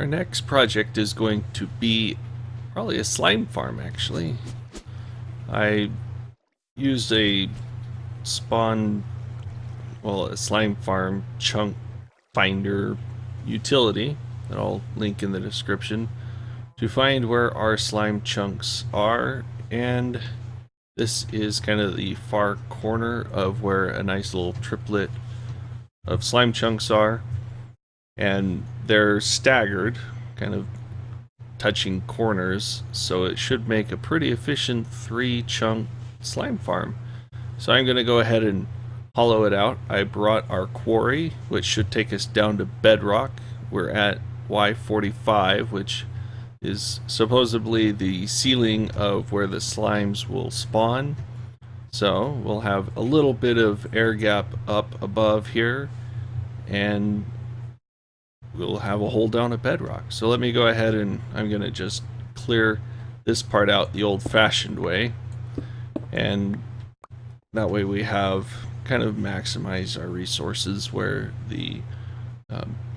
Our next project is going to be probably a slime farm, actually. I used a slime farm chunk finder utility that I'll link in the description to find where our slime chunks are, and this is kind of the far corner of where a nice little triplet of slime chunks are, and they're staggered, kind of touching corners, so it should make a pretty efficient 3-chunk slime farm. So I'm going to go ahead and hollow it out. I brought our quarry, which should take us down to bedrock. We're at Y45, which is supposedly the ceiling of where the slimes will spawn. So we'll have a little bit of air gap up above here, and we'll have a hole down at bedrock. So let me go ahead and I'm going to just clear this part out the old-fashioned way, and that way we have kind of maximize our resources where the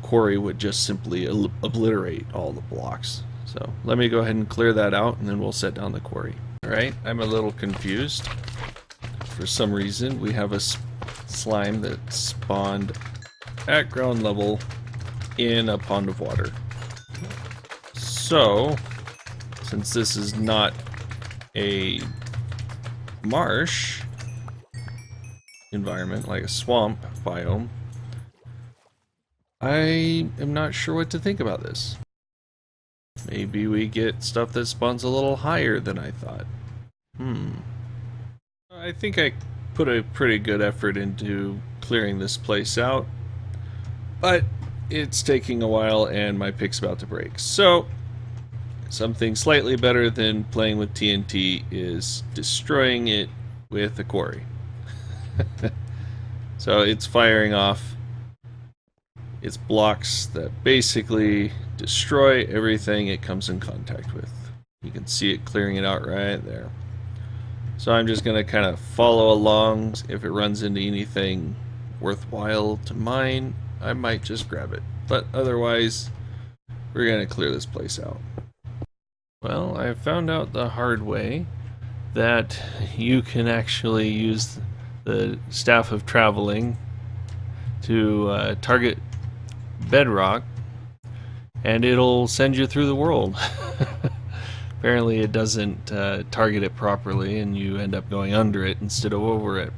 quarry would just simply obliterate all the blocks. So let me go ahead and clear that out, and then we'll set down the quarry. Alright, I'm a little confused. For some reason we have a slime that spawned at ground level in a pond of water. So since this is not a marsh environment, like a swamp biome, I am not sure what to think about this. Maybe we get stuff that spawns a little higher than I thought. I think I put a pretty good effort into clearing this place out, but it's taking a while and my pick's about to break. So something slightly better than playing with TNT is destroying it with a quarry. So it's firing off its blocks that basically destroy everything it comes in contact with. You can see it clearing it out right there. So I'm just going to kind of follow along. If it runs into anything worthwhile to mine, I might just grab it. But otherwise, we're going to clear this place out. Well, I found out the hard way that you can actually use the Staff of Traveling to target bedrock, and it'll send you through the world. Apparently it doesn't target it properly, and you end up going under it instead of over it.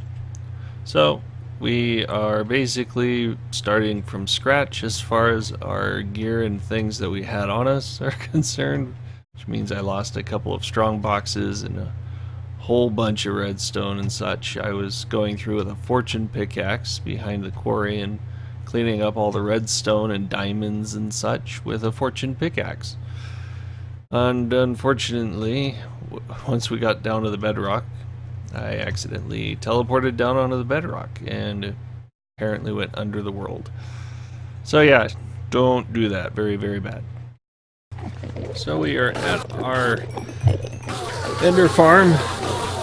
So we are basically starting from scratch as far as our gear and things that we had on us are concerned, which means I lost a couple of strong boxes and a whole bunch of redstone and such. I was going through with a fortune pickaxe behind the quarry and cleaning up all the redstone and diamonds and such with a fortune pickaxe. And unfortunately, once we got down to the bedrock, I accidentally teleported down onto the bedrock and apparently went under the world. So yeah, don't do that. Very, very bad. So we are at our ender farm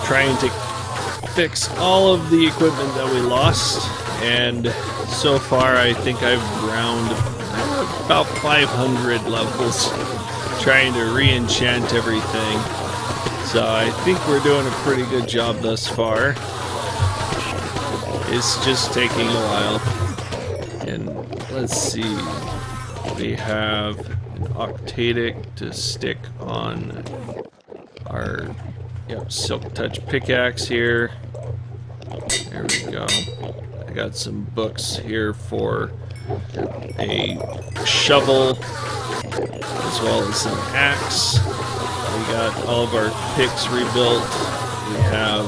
trying to fix all of the equipment that we lost, and so far I think I've ground about 500 levels trying to re-enchant everything. So I think we're doing a pretty good job thus far. It's just taking a while. And let's see, we have an octadic to stick on our silk touch pickaxe here. There we go. I got some books here for a shovel as well as an axe. We got all of our picks rebuilt. We have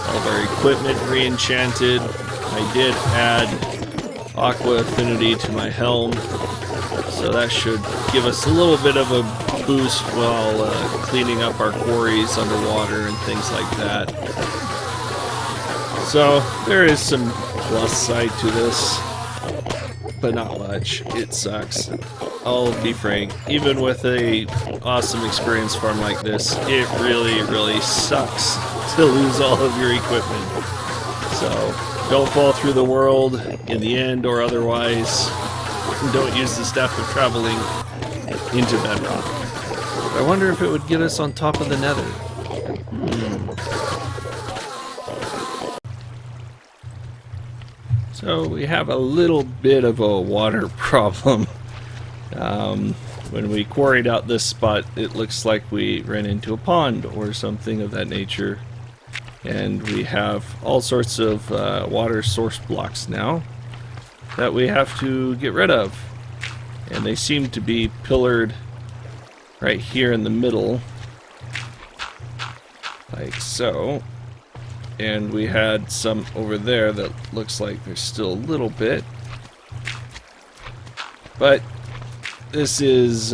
all of our equipment re-enchanted. I did add aqua affinity to my helm, so that should give us a little bit of a boost while cleaning up our quarries underwater and things like that. So there is some plus side to this, but not much. It sucks. I'll be frank, even with a awesome experience farm like this, it really sucks to lose all of your equipment. So don't fall through the world in the end or otherwise. and don't use the step of traveling into bedrock. I wonder if it would get us on top of the nether. So we have a little bit of a water problem. When we quarried out this spot, it looks like we ran into a pond or something of that nature. And we have all sorts of water source blocks now that we have to get rid of. And they seem to be pillared right here in the middle, like so. And we had some over there that looks like there's still a little bit. But this is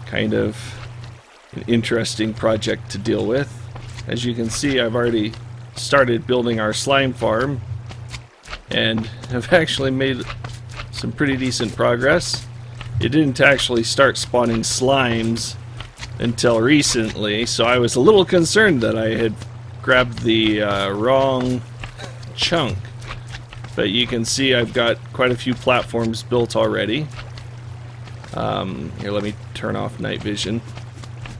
kind of an interesting project to deal with. As you can see, I've already started building our slime farm and have actually made some pretty decent progress. It didn't actually start spawning slimes until recently, so I was a little concerned that I had grabbed the wrong chunk. But you can see I've got quite a few platforms built already. Here, let me turn off night vision.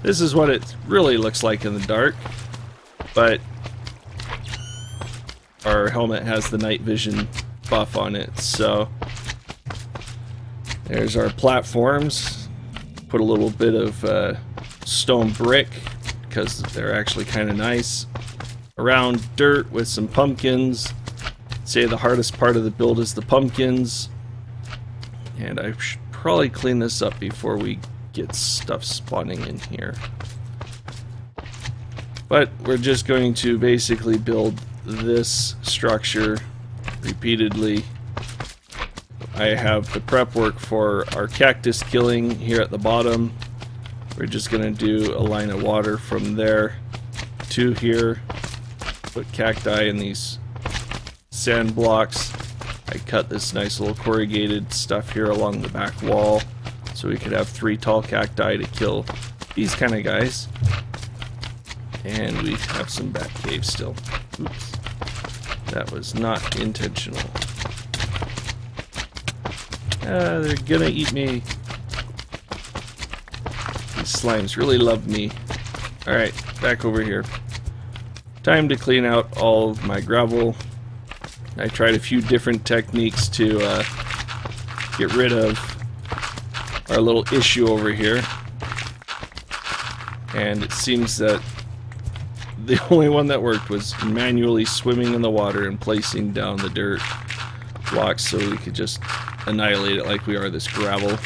This is what it really looks like in the dark, but our helmet has the night vision buff on it, so there's our platforms. Put a little bit of stone brick because they're actually kind of nice. Around dirt with some pumpkins. Say the hardest part of the build is the pumpkins. And I should probably clean this up before we get stuff spawning in here. But we're just going to basically build this structure repeatedly. I have the prep work for our cactus killing here at the bottom. We're just going to do a line of water from there to here. Put cacti in these sand blocks. I cut this nice little corrugated stuff here along the back wall so we could have 3 tall cacti to kill these kind of guys. And we have some bat caves still. Oops. That was not intentional. They're gonna eat me. These slimes really love me. Alright, back over here. Time to clean out all of my gravel. I tried a few different techniques to get rid of our little issue over here. And it seems that the only one that worked was manually swimming in the water and placing down the dirt blocks so we could just annihilate it like we are this gravel.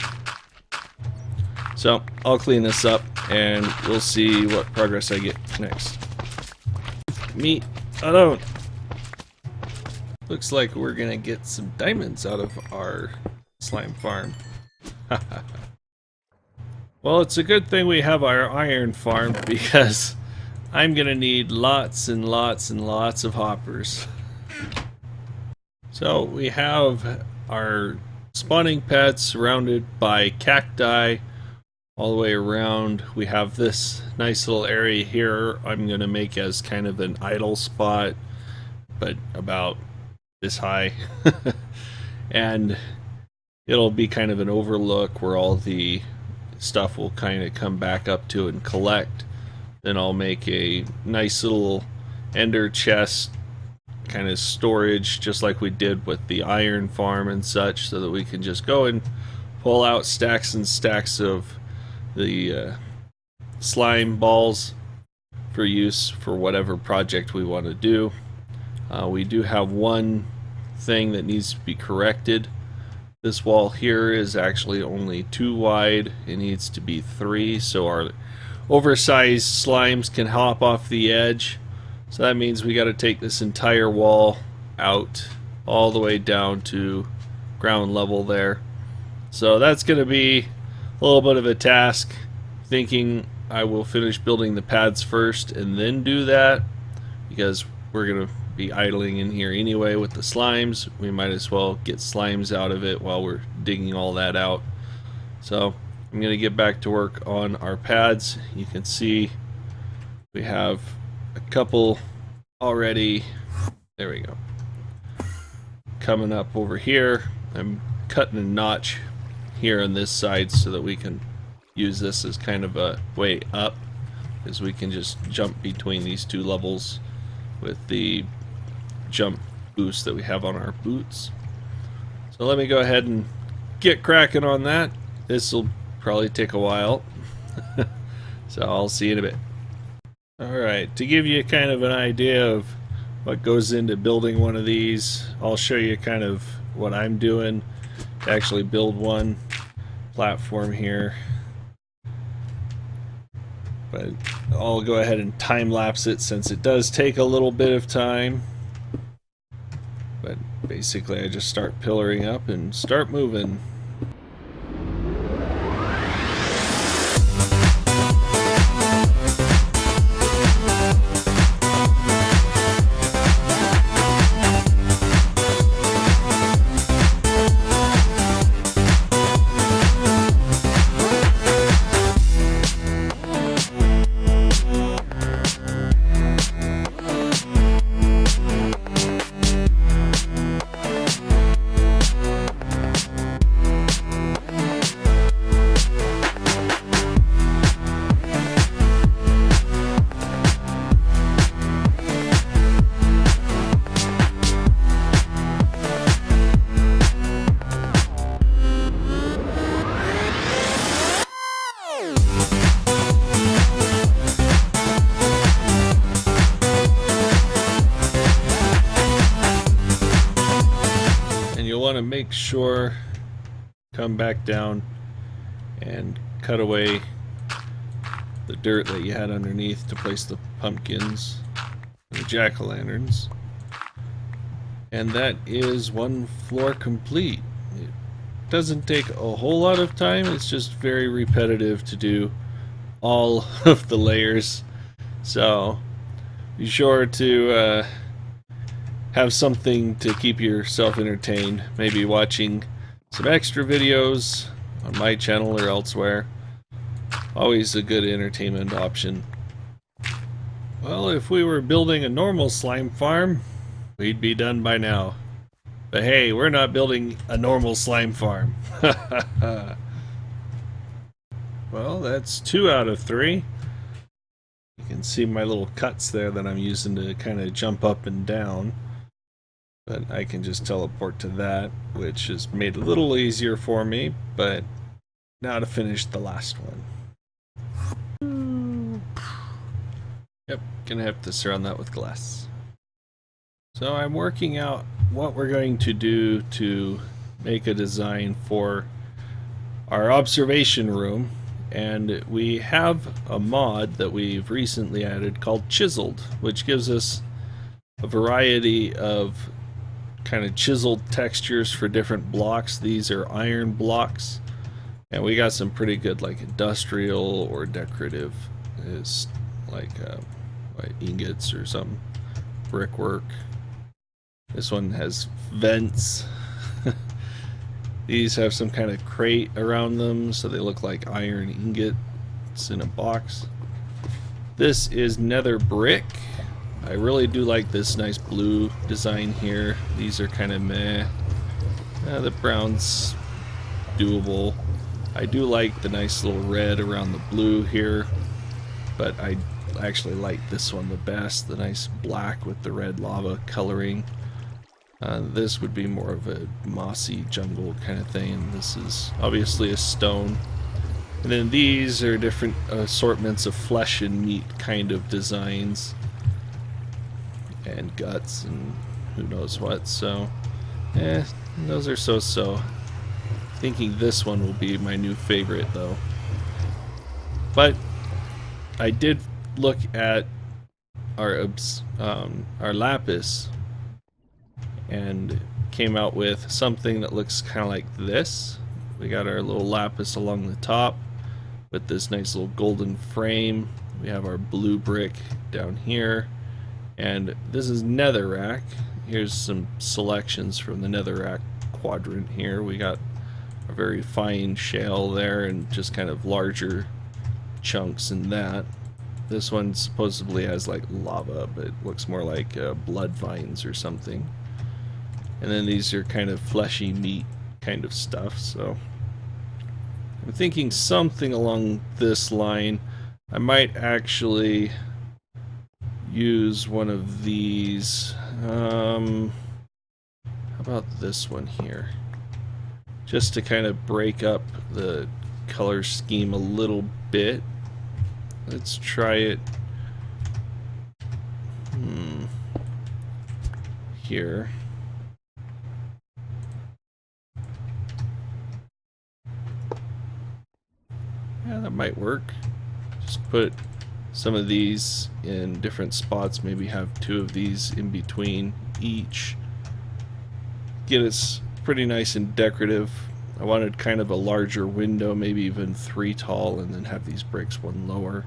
So I'll clean this up and we'll see what progress I get next. Me alone. Looks like we're gonna get some diamonds out of our slime farm. Well, it's a good thing we have our iron farm because I'm gonna need lots and lots and lots of hoppers. So we have our spawning pads surrounded by cacti all the way around. We have this nice little area here I'm gonna make as kind of an idle spot, but about this high. And it'll be kind of an overlook where all the stuff will kind of come back up to and collect. Then I'll make a nice little ender chest kind of storage just like we did with the iron farm and such, so that we can just go and pull out stacks and stacks of the slime balls for use for whatever project we want to do. We do have one thing that needs to be corrected. This wall here is actually only 2 wide. It needs to be 3, so our oversized slimes can hop off the edge. So that means we got to take this entire wall out all the way down to ground level there. So that's going to be a little bit of a task. Thinking I will finish building the pads first and then do that, because we're going to be idling in here anyway with the slimes. We might as well get slimes out of it while we're digging all that out. So I'm going to get back to work on our pads. You can see we have a couple already. There we go. Coming up over here. I'm cutting a notch here on this side so that we can use this as kind of a way up, because we can just jump between these two levels with the jump boost that we have on our boots. So let me go ahead and get cracking on that. This will probably take a while. So I'll see you in a bit. Alright, to give you kind of an idea of what goes into building one of these, I'll show you kind of what I'm doing to actually build one platform here. But I'll go ahead and time lapse it since it does take a little bit of time. But basically I just start pillaring up and start moving. Want to make sure, come back down and cut away the dirt that you had underneath to place the pumpkins and the jack-o'-lanterns. And that is one floor complete. It doesn't take a whole lot of time, it's just very repetitive to do all of the layers. So be sure to have something to keep yourself entertained, maybe watching some extra videos on my channel or elsewhere. Always a good entertainment option. Well, if we were building a normal slime farm, we'd be done by now. But hey, we're not building a normal slime farm. Well, that's 2 out of 3. You can see my little cuts there that I'm using to kind of jump up and down. But I can just teleport to that, which has made it a little easier for me. But now to finish the last one. Yep, gonna have to surround that with glass. So I'm working out what we're going to do to make a design for our observation room. And we have a mod that we've recently added called Chiseled, which gives us a variety of kind of chiseled textures for different blocks. These are iron blocks, and we got some pretty good like industrial or decorative is like ingots or some brickwork. This one has vents. These have some kind of crate around them, so they look like iron ingots in a box. This is nether brick. I really do like this nice blue design here. These are kind of meh. The brown's doable. I do like the nice little red around the blue here, but I actually like this one the best, the nice black with the red lava coloring. This would be more of a mossy jungle kind of thing. This is obviously a stone. And then these are different assortments of flesh and meat kind of designs. And guts and who knows what, so those are so-so. Thinking this one will be my new favorite though. But I did look at our lapis and came out with something that looks kind of like this. We got our little lapis along the top with this nice little golden frame. We have our blue brick down here. And this is netherrack. Here's some selections from the netherrack quadrant here. We got a very fine shale there and just kind of larger chunks in that. This one supposedly has like lava, but it looks more like blood vines or something. And then these are kind of fleshy meat kind of stuff. So I'm thinking something along this line. I might actually use one of these. How about this one here? Just to kind of break up the color scheme a little bit. Let's try it here. Yeah, that might work. Just put some of these in different spots, maybe have 2 of these in between each. Get it pretty nice and decorative. I wanted kind of a larger window, maybe even 3 tall, and then have these bricks 1 lower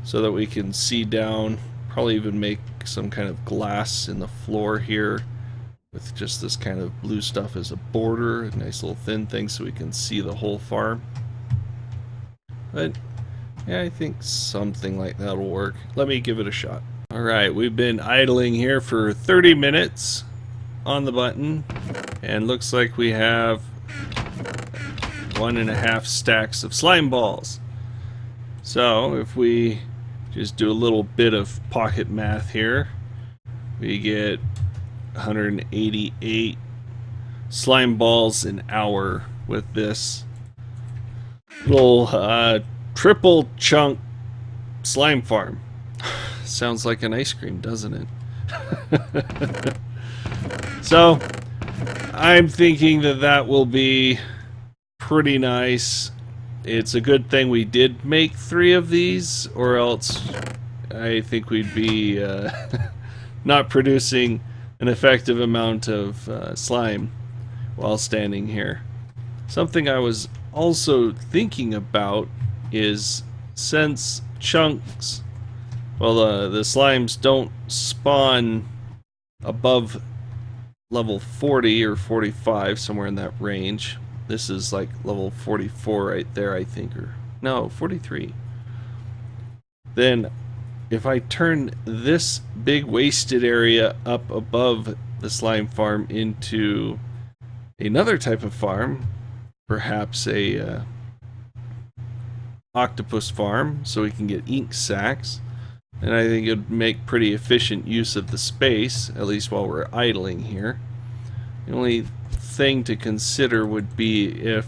so that we can see down. Probably even make some kind of glass in the floor here with just this kind of blue stuff as a border, a nice little thin thing so we can see the whole farm. But yeah, I think something like that will work. Let me give it a shot. Alright, we've been idling here for 30 minutes on the button, and looks like we have 1.5 stacks of slime balls. So if we just do a little bit of pocket math here, we get 188 slime balls an hour with this little triple chunk slime farm. Sounds like an ice cream, doesn't it? So I'm thinking that that will be pretty nice. It's a good thing we did make 3 of these, or else I think we'd be not producing an effective amount of slime while standing here. Something I was also thinking about is, since chunks, well, the slimes don't spawn above level 40 or 45, somewhere in that range. This is like level 44 right there, I think, or no, 43. Then if I turn this big wasted area up above the slime farm into another type of farm, perhaps a octopus farm, so we can get ink sacs, and I think it would make pretty efficient use of the space, at least while we're idling here. The only thing to consider would be if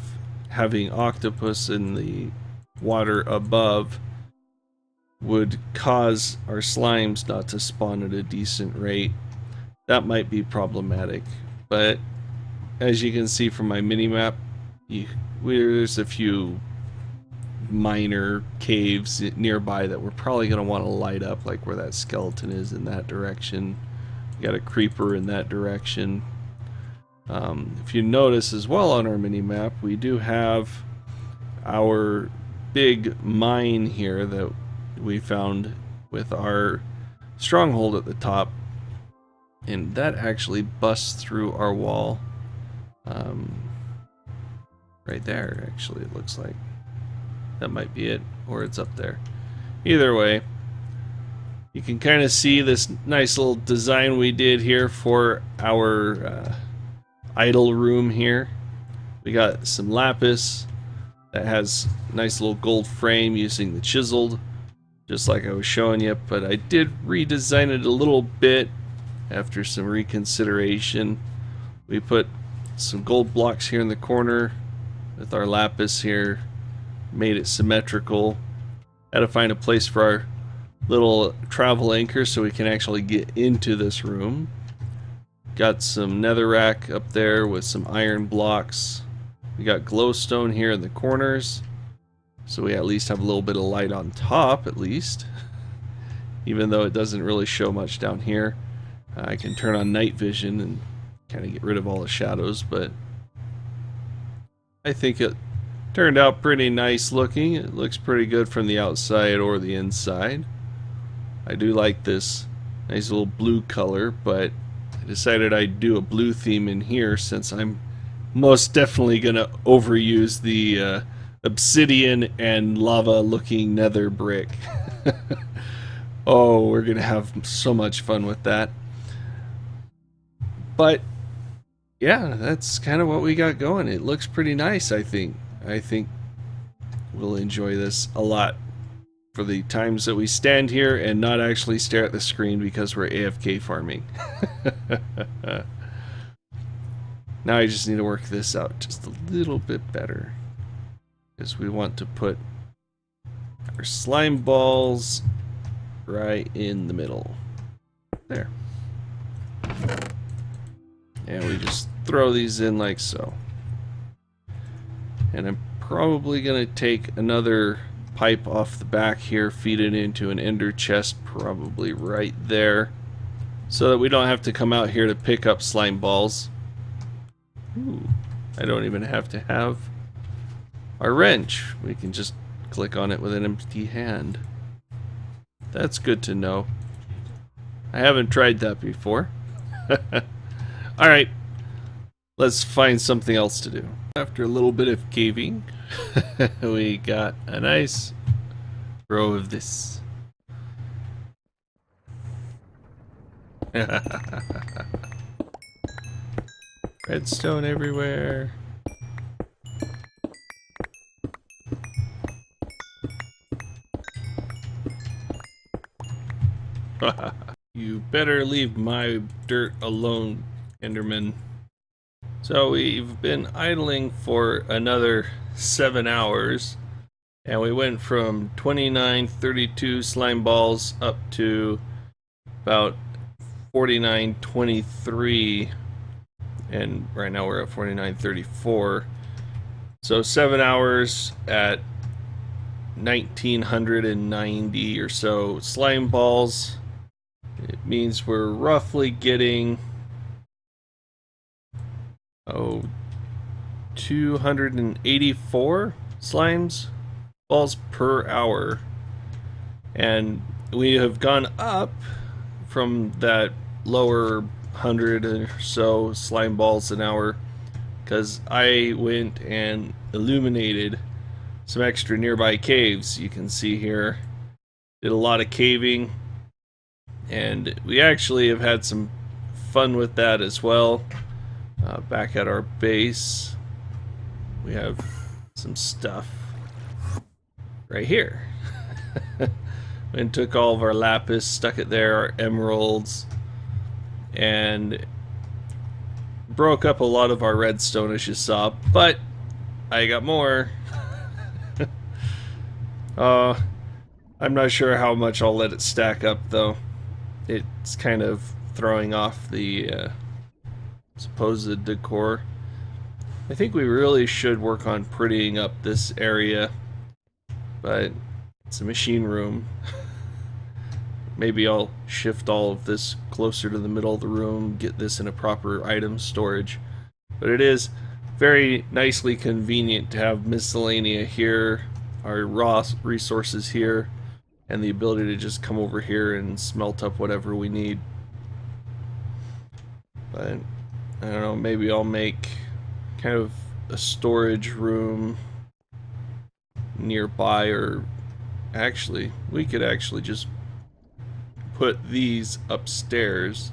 having octopus in the water above would cause our slimes not to spawn at a decent rate. That might be problematic, but as you can see from my mini-map, there's a few minor caves nearby that we're probably going to want to light up, like where that skeleton is in that direction. You got a creeper in that direction. If you notice as well on our mini-map, we do have our big mine here that we found with our stronghold at the top, and that actually busts through our wall right there. Actually, it looks like that might be it, or it's up there. Either way, you can kind of see this nice little design we did here for our idle room here. We got some lapis that has a nice little gold frame using the chiseled, just like I was showing you, but I did redesign it a little bit after some reconsideration. We put some gold blocks here in the corner with our lapis here, made it symmetrical. Had to find a place for our little travel anchor so we can actually get into this room. Got some netherrack up there with some iron blocks. We got glowstone here in the corners, so we at least have a little bit of light on top, at least. Even though it doesn't really show much down here. I can turn on night vision and kind of get rid of all the shadows, but I think it turned out pretty nice looking. It looks pretty good from the outside or the inside. I do like this nice little blue color, but I decided I'd do a blue theme in here since I'm most definitely going to overuse the obsidian and lava looking nether brick. Oh, we're going to have so much fun with that. But yeah, that's kind of what we got going. It looks pretty nice, I think. I think we'll enjoy this a lot for the times that we stand here and not actually stare at the screen because we're AFK farming. Now I just need to work this out just a little bit better, because we want to put our slime balls right in the middle. There. And we just throw these in like so. And I'm probably going to take another pipe off the back here, feed it into an ender chest, probably right there, so that we don't have to come out here to pick up slime balls. Ooh, I don't even have to have our wrench. We can just click on it with an empty hand. That's good to know. I haven't tried that before. Alright, let's find something else to do. After a little bit of caving, we got a nice row of this. Redstone everywhere. You better leave my dirt alone, Enderman. So we've been idling for another 7 hours, and we went from 2932 slime balls up to about 4923, and right now we're at 4934. So 7 hours at 1990 or so slime balls. It means we're roughly getting 284 slimes balls per hour, and we have gone up from that lower 100 or so slime balls an hour because I went and illuminated some extra nearby caves. You can see here, did a lot of caving, and we actually have had some fun with that as well. Back at our base, we have some stuff right here. And took all of our lapis, stuck it there, our emeralds, and broke up a lot of our redstone, as you saw, but I got more. I'm not sure how much I'll let it stack up, though. It's kind of throwing off the supposed decor. I think we really should work on prettying up this area, but it's a machine room. Maybe I'll shift all of this closer to the middle of the room, get this in a proper item storage. But it is very nicely convenient to have miscellanea here, our raw resources here, and the ability to just come over here and smelt up whatever we need. But I don't know, maybe I'll make kind of a storage room nearby, or actually, we could actually just put these upstairs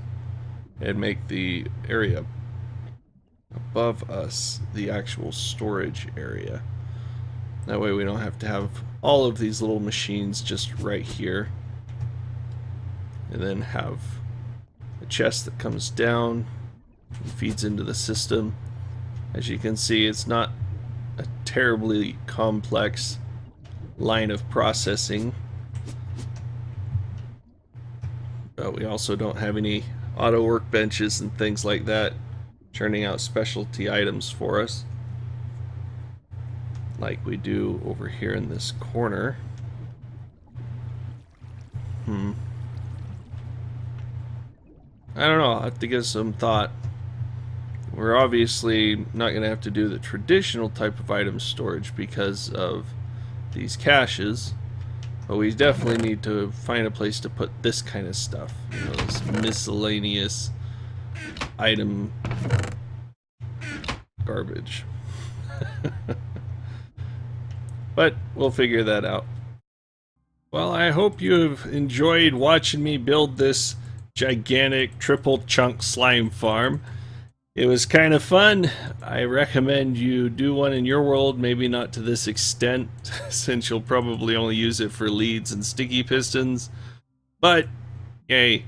and make the area above us the actual storage area. That way we don't have to have all of these little machines just right here. And then have a chest that comes down and feeds into the system. As you can see, it's not a terribly complex line of processing. But we also don't have any auto workbenches and things like that churning out specialty items for us, like we do over here in this corner. I don't know, I'll have to give some thought. We're obviously not going to have to do the traditional type of item storage because of these caches, but we definitely need to find a place to put this kind of stuff, you know, this miscellaneous item garbage. But we'll figure that out. Well, I hope you've enjoyed watching me build this gigantic triple chunk slime farm. It was kind of fun. I recommend you do one in your world, maybe not to this extent, since you'll probably only use it for leads and sticky pistons. But, hey,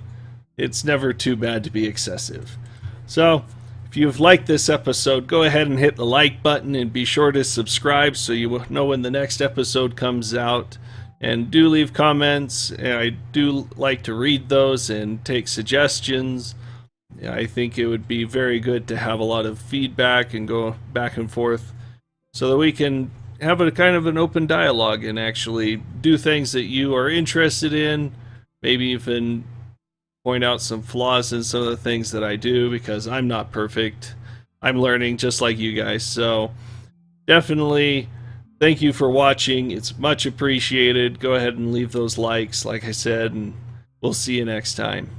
it's never too bad to be excessive. So, if you've liked this episode, go ahead and hit the like button and be sure to subscribe so you will know when the next episode comes out. And do leave comments. I do like to read those and take suggestions. I think it would be very good to have a lot of feedback and go back and forth so that we can have a kind of an open dialogue and actually do things that you are interested in, maybe even point out some flaws in some of the things that I do, because I'm not perfect. I'm learning just like you guys. So definitely thank you for watching. It's much appreciated. Go ahead and leave those likes, like I said, and we'll see you next time.